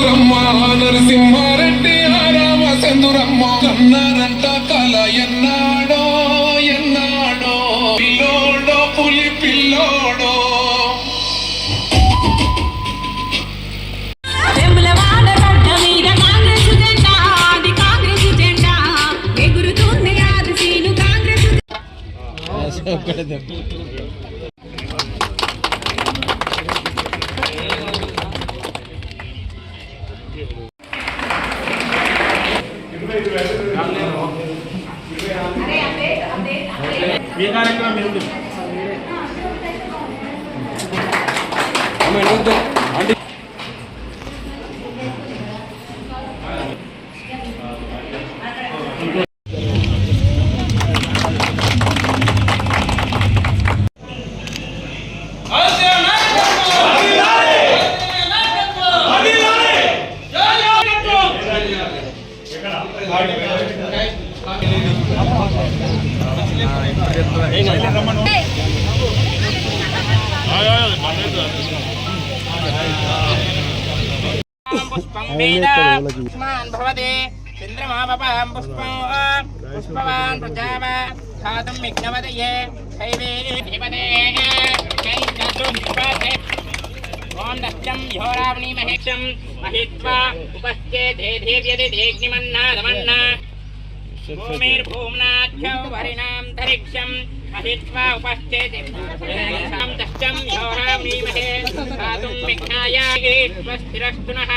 చంద్రమ్మ నరసింహారెడ్డి రామ చంద్రమ్మ కన్నారంట కల ఎన్నాడో ఎన్నాడో పిల్లోడో పులి పిల్లోడో चंद्रमा पपां पुष्पवान् प्रजावा खातुं विघ्नवदये हैवे हिपदे ओम दक्षं योरावणि महेक्षं महित्वा उपस्थे देधेव्यदे देग्निमन्नादमन्ना भूमिर्भूम्नाख्यौ वरिणां धरिक्षं महित्वा उपस्थे देवं दक्षं योरावणि महे खातुं विघ्नाय स्वस्तिरस्तु नः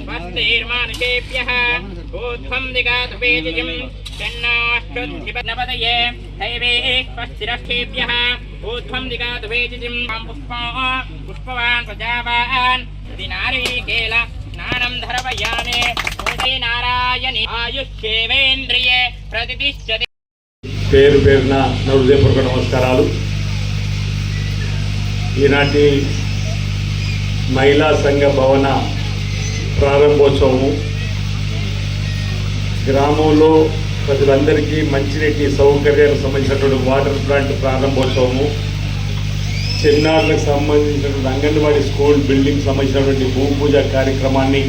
स्वस्तिर्मानुषेभ्यः ऊर्ध्वं दिगातु वेदिजं तन्नाष्टोद्धिपदये दैवे स्वस्तिरस्तेभ्यः ऊर्ध्वं दिगातु वेदिजं पुष्पवान् प्रजावान् दिनारीकेल स्नानं धरवयामे पूजे नारायणे आयुष्येवेन्द्रिये प्रतिष्ठते పేరు పేరున నా హృదయపూర్వక నమస్కారాలు. ఈనాటి మహిళా సంఘ భవన ప్రారంభోత్సవము గ్రామంలో ప్రజలందరికీ మంచినీటి సౌకర్యాలకు సంబంధించినటువంటి వాటర్ ప్లాంట్ ప్రారంభోత్సవము, చిన్నారులకు సంబంధించినటువంటి అంగన్వాడీ స్కూల్ బిల్డింగ్ సంబంధించినటువంటి భూమి పూజ కార్యక్రమాన్ని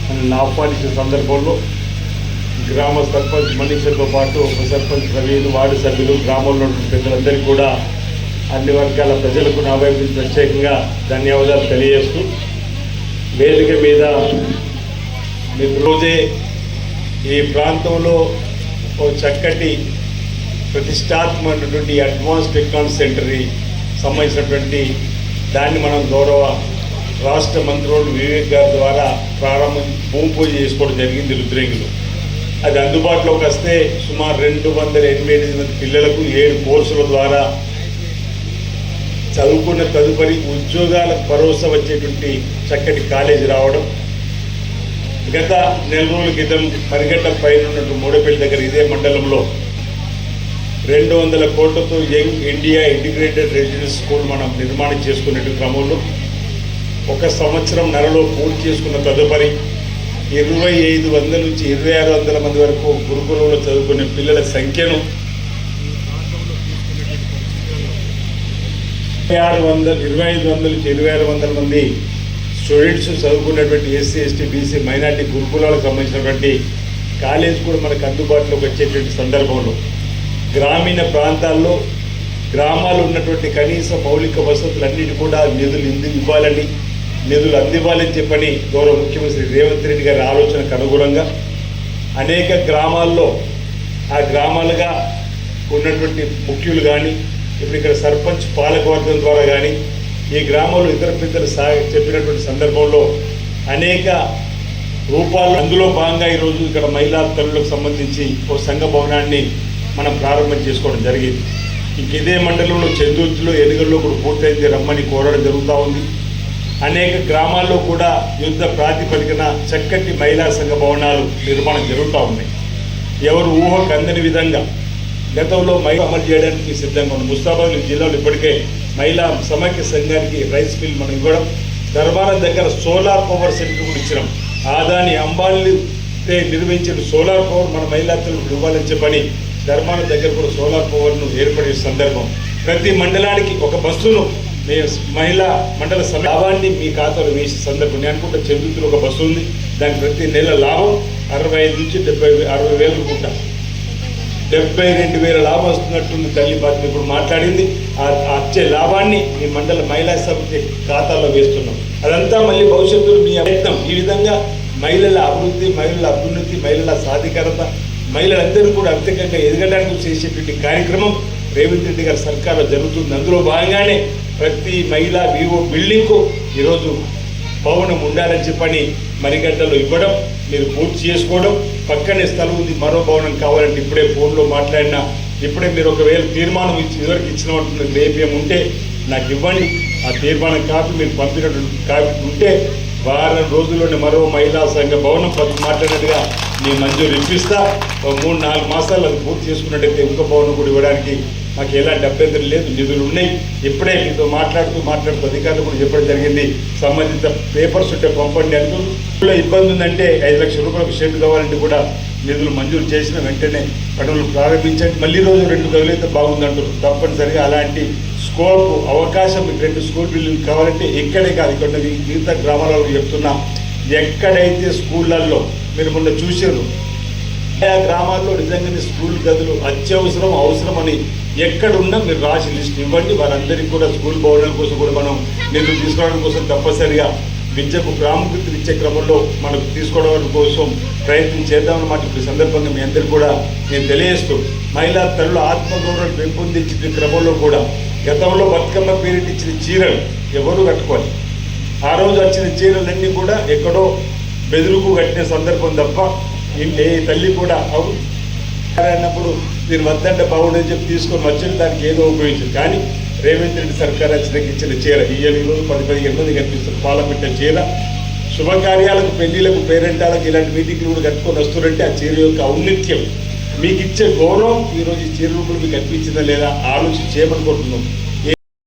మనం ఆహ్వానించిన సందర్భంలో గ్రామ సర్పంచ్ మనీషతో పాటు ఉప సర్పంచ్ ప్రవీణ్, వార్డు సభ్యులు, గ్రామంలో ఉన్న పెద్దలందరికీ కూడా అన్ని వర్గాల ప్రజలకు నా వైపు నుంచి ప్రత్యేకంగా ధన్యవాదాలు తెలియజేస్తూ, వేదిక మీద మీరు రోజే ఈ ప్రాంతంలో ఒక చక్కటి ప్రతిష్టాత్మకమైనటువంటి అడ్వాన్స్ టెక్నాలజీ సెంటర్ని సంబంధించినటువంటి దాన్ని మనం గౌరవ రాష్ట్ర మంత్రులు వివేక్ గారి ద్వారా భూమి పూజ చేసుకోవడం జరిగింది రుద్రేంగిలో. అది అందుబాటులోకి వస్తే సుమారు 288 మంది పిల్లలకు 7 కోర్సుల ద్వారా చదువుకున్న తదుపరి ఉద్యోగాలకు భరోసా వచ్చేటువంటి చక్కటి కాలేజీ రావడం. గత నెల రోజుల క్రితం పరిగెట్ట పైన ఉన్నట్టు మూడపల్లి దగ్గర ఇదే మండలంలో 200 కోట్లతో young India integrated residential school మనం నిర్మాణం చేసుకునే క్రమంలో 1 సంవత్సరం నెలలో పూర్తి చేసుకున్న తదుపరి 2500 నుంచి 2600 మంది వరకు గురుకులంలో చదువుకునే పిల్లల సంఖ్యను 2500 నుంచి 2600 మంది స్టూడెంట్స్ చదువుకునేటువంటి ఎస్సీ, ఎస్టీ, బీసీ, మైనార్టీ గురుకులాలకు సంబంధించినటువంటి కాలేజ్ కూడా మనకు అందుబాటులోకి వచ్చేటువంటి సందర్భంలో గ్రామీణ ప్రాంతాల్లో గ్రామాలు ఉన్నటువంటి కనీస మౌలిక వసతులన్నిటి కూడా నిధులు అందివ్వాలని చెప్పని గౌరవ ముఖ్యమంత్రి రేవంత్ రెడ్డి గారి ఆలోచనకు అనుగుణంగా అనేక గ్రామాల్లో ఆ గ్రామాలుగా ఉన్నటువంటి ముఖ్యులు కానీ ఇప్పుడు ఇక్కడ సర్పంచ్ పాలకవర్గం ద్వారా కానీ ఈ గ్రామంలో ఇతర పెద్దలు చెప్పినటువంటి సందర్భంలో అనేక రూపాలు అందులో భాగంగా ఈరోజు ఇక్కడ మహిళా తల్లులకు సంబంధించి ఓ సంఘ భవనాన్ని మనం ప్రారంభం చేసుకోవడం జరిగింది. ఇంక ఇదే మండలంలో చెందుర్తిలో, ఎనుగల్లో కూడా పూర్తయింది, రమ్మని కోరడం జరుగుతూ ఉంది. అనేక గ్రామాల్లో కూడా యుద్ధ ప్రాతిపదికన చక్కటి మహిళా సంఘ భవనాలు నిర్మాణం జరుగుతూ ఉన్నాయి. ఎవరు ఊహకు అందని విధంగా గతంలో మహిళ అమలు చేయడానికి సిద్ధంగా ఉంది. ముస్తాబాద్ జిల్లాలో ఇప్పటికే మహిళా సమైక్య సంఘానికి రైస్ మిల్ మనం ఇవ్వడం, ధర్మారం దగ్గర సోలార్ పవర్ సెంటర్ కూడా ఇచ్చినాం. ఆదాని అంబానీ నిర్మించిన సోలార్ పవర్ మన మహిళాతులకు ఇవ్వాలని చెప్పని ధర్మారం దగ్గర కూడా సోలార్ పవర్ను ఏర్పడే సందర్భం. ప్రతి మండలానికి ఒక బస్సును మేము మహిళా మండల లాభాన్ని మీ ఖాతాలో వేసే సందర్భం నేను అనుకుంటా చంద్రుతులు ఒక బస్సు ఉంది, దాని ప్రతి నెల లాభం 65 నుంచి 60 వేలు అనుకుంటా, 72,000 లాభం వస్తున్నట్టుంది తల్లి బాధ్యత ఇప్పుడు మాట్లాడింది. వచ్చే లాభాన్ని మీ మండల మహిళా సమితి ఖాతాలో వేస్తున్నాం. అదంతా మళ్ళీ భవిష్యత్తులో మీ ప్రయత్నం. ఈ విధంగా మహిళల అభివృద్ధి, మహిళల అభ్యున్నతి, మహిళల సాధికారత, మహిళలందరూ కూడా అత్యధికంగా ఎదగడానికి చేసేటువంటి కార్యక్రమం రేవంత్ రెడ్డి గారి సర్కార్లో జరుగుతుంది. అందులో భాగంగానే ప్రతి మహిళా వివో బిల్డింగ్కు ఈరోజు భవనం ఉండాలని చెప్పని మరిగడ్డలో ఇవ్వడం, మీరు పూర్తి చేసుకోవడం, పక్కనే స్థలం ఉంది మరో భవనం కావాలంటే ఇప్పుడే ఫోన్లో మాట్లాడినా, ఇప్పుడే మీరు ఒకవేళ తీర్మానం ఇదివరకు ఇచ్చినట్టు రేపేం ఉంటే నాకు ఇవ్వండి. ఆ తీర్మానం కాపీ మీరు పంపినటువంటి కాపీ ఉంటే వారం రోజుల్లోనే మరో మహిళా సంఘ భవనం మాట్లాడినట్టుగా నేను మంజూరు ఇప్పిస్తా. 3-4 మాసాలు అది పూర్తి చేసుకున్నట్టయితే ఇంకో భవనం కూడా ఇవ్వడానికి మాకు ఎలాంటి అభ్యంతరం లేదు, నిధులు ఉన్నాయి. ఇప్పుడే మీతో మాట్లాడుతూ అధికారులు కూడా చెప్పడం జరిగింది, సంబంధిత పేపర్స్ ఉంటే పంపండి అంటూ. ఇబ్బంది ఉందంటే 5 లక్షల రూపాయలకు షెడ్ కావాలంటే కూడా నిధులు మంజూరు చేసిన వెంటనే పనులు ప్రారంభించండి. మళ్ళీ రోజు 2 గదులైతే బాగుందంటారు. తప్పనిసరిగా అలాంటి స్కోప్ అవకాశం మీకు 2 స్కూల్ బిల్డింగ్ కావాలంటే ఎక్కడే కాదు, ఇక్కడ మిగతా గ్రామాలలో చెప్తున్నా, ఎక్కడైతే స్కూళ్ళల్లో మీరు మొన్న చూసారు ఆయా గ్రామాల్లో నిజంగానే స్కూల్ గదులు అవసరం అని ఎక్కడున్నా మీరు రాసి లిస్ట్ ఇవ్వండి. వారందరికీ కూడా స్కూల్ భవనాల కోసం కూడా మనం నిధులు తీసుకోవడం కోసం తప్పనిసరిగా విద్యకు ప్రాముఖ్యత ఇచ్చే క్రమంలో మనకు తీసుకోవడం కోసం ప్రయత్నం చేద్దామన్నమాట. ఈ సందర్భంగా మీ అందరికీ కూడా నేను తెలియజేస్తూ, మహిళా తల్లుల ఆత్మగౌరవం పెంపొందించే క్రమంలో కూడా గతంలో బతుకమ్మ పేరిట ఇచ్చిన చీరలు ఎవరు కట్టుకోవాలి, ఆ రోజు వచ్చిన చీరలన్నీ కూడా ఎక్కడో బెదురుకు కట్టిన సందర్భం తప్ప ఏ తల్లి కూడా అన్నప్పుడు మీరు వద్దంటే బాగుండని చెప్పి తీసుకొని వచ్చి దానికి ఏదో ఉపయోగించింది. కానీ రేవంత్ రెడ్డి సర్కార్ వచ్చినాక ఇచ్చిన చీర ఈరోజు 10-15 మంది కనిపిస్తారు, పాలపెట్టిన చీర. శుభకార్యాలకు, పెళ్లిలకు, పేరెంటాలకు ఇలాంటి మీటింగ్లు కూడా కట్టుకొని వస్తున్నారంటే ఆ చీర యొక్క ఔన్నత్యం, మీకు ఇచ్చే గౌరవం ఈరోజు ఈ చీర రూపంలో మీకు కనిపించిందా లేదా ఆలోచన చేయమని కోరుతున్నాం.